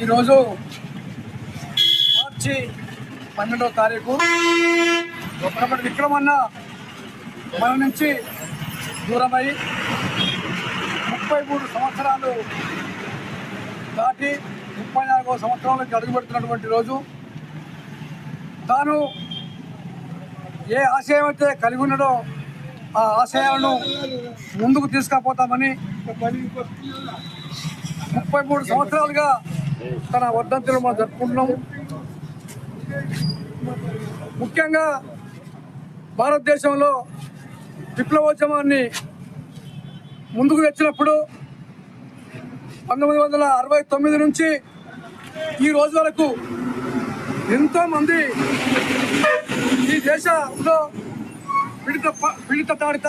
ఈరోజు మార్చి 12వ తారీఖు ఒకప్పటి విక్రమన్న మన నుంచి దూరమై 33 సంవత్సరాలు దాటి 34వ సంవత్సరంలోకి అడుగుపెడుతున్నటువంటి రోజు. తాను ఏ ఆశయం అయితే కలిగి ఉన్నాడో ఆ ఆశయాలను ముందుకు తీసుకుపోతామని 33 సంవత్సరాలుగా తన వర్ధంతిలో మనం జరుపుకుంటున్నాం. ముఖ్యంగా భారతదేశంలో విప్లవోద్యమాన్ని ముందుకు తెచ్చినప్పుడు 1969 నుంచి ఈ రోజు వరకు ఎంతోమంది ఈ దేశంలో పీడిత తాడిత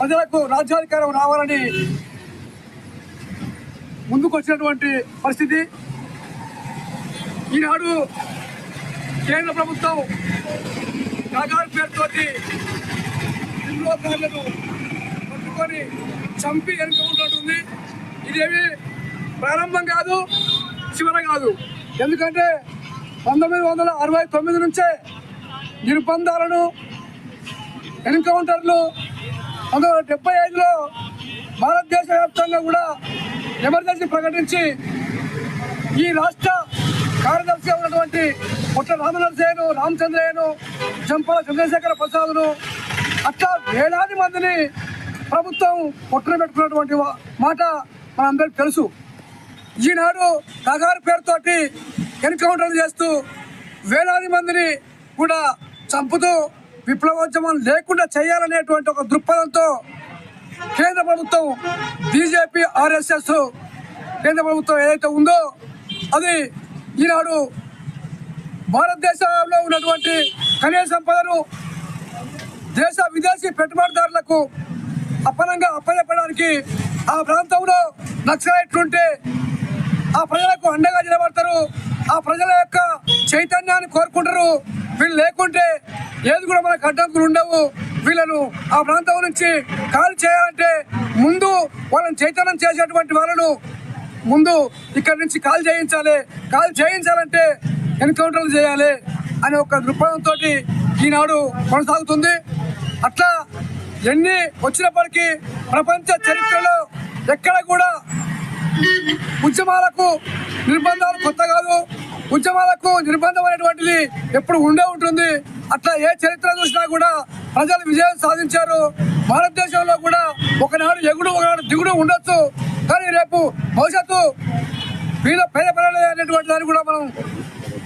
ప్రజలకు రాజ్యాధికారం రావాలని ముందుకు వచ్చినటువంటి పరిస్థితి. ఈనాడు కేంద్ర ప్రభుత్వం నాగార్ పేరుతోటి హిందువులను పట్టుకొని చంపి వెనుకుంటుంది. ఇదేమి ప్రారంభం కాదు, చివర కాదు. ఎందుకంటే 1969 నుంచే నిర్బంధాలను, ఎన్కౌంటర్లు, 1975లో భారతదేశ వ్యాప్తంగా కూడా ఎమర్జెన్సీ ప్రకటించి ఈ రాష్ట్ర కార్యదర్శిగా ఉన్నటువంటి పుట్ట రామనరసేను, రామచంద్రయ్యను, జంపాల చంద్రశేఖర ప్రసాద్ను అట్లా వేలాది మందిని ప్రభుత్వం పొట్టున పెట్టుకున్నటువంటి మాట మనందరికీ తెలుసు. ఈనాడు నగారు పేరుతోటి ఎన్కౌంటర్లు చేస్తూ వేలాది మందిని కూడా చంపుతూ విప్లవోద్యమం లేకుండా చేయాలనేటువంటి ఒక దృక్పథంతో కేంద్ర ప్రభుత్వం, బీజేపీ, ఆర్ఎస్ఎస్ కేంద్ర ప్రభుత్వం ఏదైతే ఉందో అది ఈనాడు భారతదేశంలో ఉన్నటువంటి ఖనిజ సంపదను దేశ విదేశీ పెట్టుబడిదారులకు అప్పచెప్పడానికి ఆ ప్రాంతంలో నక్సలైట్లుంటే ఆ ప్రజలకు అండగా నిలబడతారు, ఆ ప్రజల యొక్క చైతన్యాన్ని కోరుకుంటారు. వీళ్ళు లేకుంటే ఏది కూడా మనకు అడ్డంకులు ఉండవు. వీళ్ళను ఆ ప్రాంతం నుంచి కాల్ చేయాలంటే ముందు వాళ్ళని చైతన్యం చేసేటువంటి వాళ్ళను ముందు ఇక్కడి నుంచి కాల్ చేయించాలంటే ఎన్కౌంటర్లు చేయాలి అనే ఒక దృక్పథంతో ఈనాడు కొనసాగుతుంది. అట్లా ఎన్ని వచ్చినప్పటికీ ప్రపంచ చరిత్రలో ఎక్కడ కూడా ఉద్యమాలకు నిర్బంధాలు కొత్త కాదు. ఉద్యమాలకు నిర్బంధం అనేటువంటిది ఎప్పుడు ఉండే ఉంటుంది. అట్లా ఏ చరిత్ర చూసినా కూడా ప్రజలు విజయం సాధించారు. భారతదేశంలో కూడా ఒకనాడు ఎగుడు ఒకనాడు దిగుడు ఉండొచ్చు, కానీ రేపు భవిష్యత్తు పేద ప్రజలే అనేటువంటి దాన్ని కూడా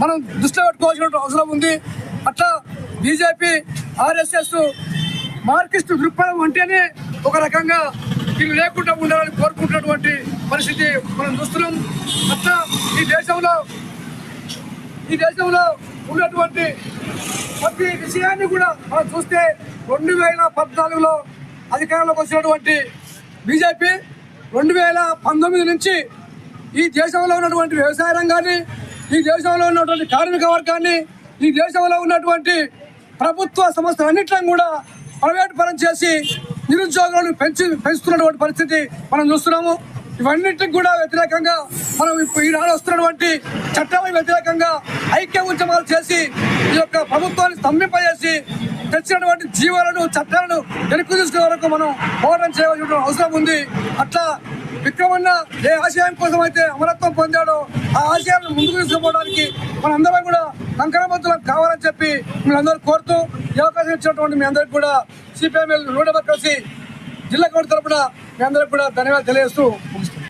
మనం దృష్టిలో పెట్టుకోవాల్సిన అవసరం ఉంది. అట్లా బీజేపీ, ఆర్ఎస్ఎస్ మార్కిస్ట్ దృక్పథం అంటేనే ఒక రకంగా వీళ్ళు లేకుండా ఉండాలని కోరుకుంటున్నటువంటి పరిస్థితి మనం చూస్తున్నాం. అట్లా ఈ దేశంలో ఉన్నటువంటి ప్రతి విషయాన్ని కూడా మనం చూస్తే 2014లో అధికారంలోకి వచ్చినటువంటి బీజేపీ 2019 నుంచి ఈ దేశంలో ఉన్నటువంటి వ్యవసాయ రంగాన్ని, ఈ దేశంలో ఉన్నటువంటి కార్మిక వర్గాన్ని, ఈ దేశంలో ఉన్నటువంటి ప్రభుత్వ సంస్థలన్నింటినీ కూడా ప్రైవేట్ పరం చేసి నిరుద్యోగులను పెంచుతున్నటువంటి పరిస్థితి మనం చూస్తున్నాము. ఇవన్నింటికి కూడా వ్యతిరేకంగా మనం ఈనాడు వస్తున్నటువంటి చట్టాలకు వ్యతిరేకంగా ఐక్య ఉద్యమాలు చేసి ఈ యొక్క ప్రభుత్వాన్ని స్తంభింపజేసి తెచ్చినటువంటి జీవాలను, చట్టాలను వెనక్కు తీసుకునే వరకు మనం పోరాటం చేయవలసిన అవసరం ఉంది. అట్లా విక్రమన్న ఏ ఆశయం కోసం అయితే అమరత్వం పొందాడో ఆ ఆశయాలను ముందుకు తీసుకుపోవడానికి మనందరం కూడా కంకణబద్దులం కావాలని చెప్పి మీరందరూ కోరుతూ ఈ అవకాశం ఇచ్చినటువంటి మీ అందరికీ కూడా సిపిఎంఎల్ 100 జిల్లా కమిటీ తరఫున మీ అందరికి కూడా ధన్యవాదాలు తెలియజేస్తూ ముగిస్తున్నాను.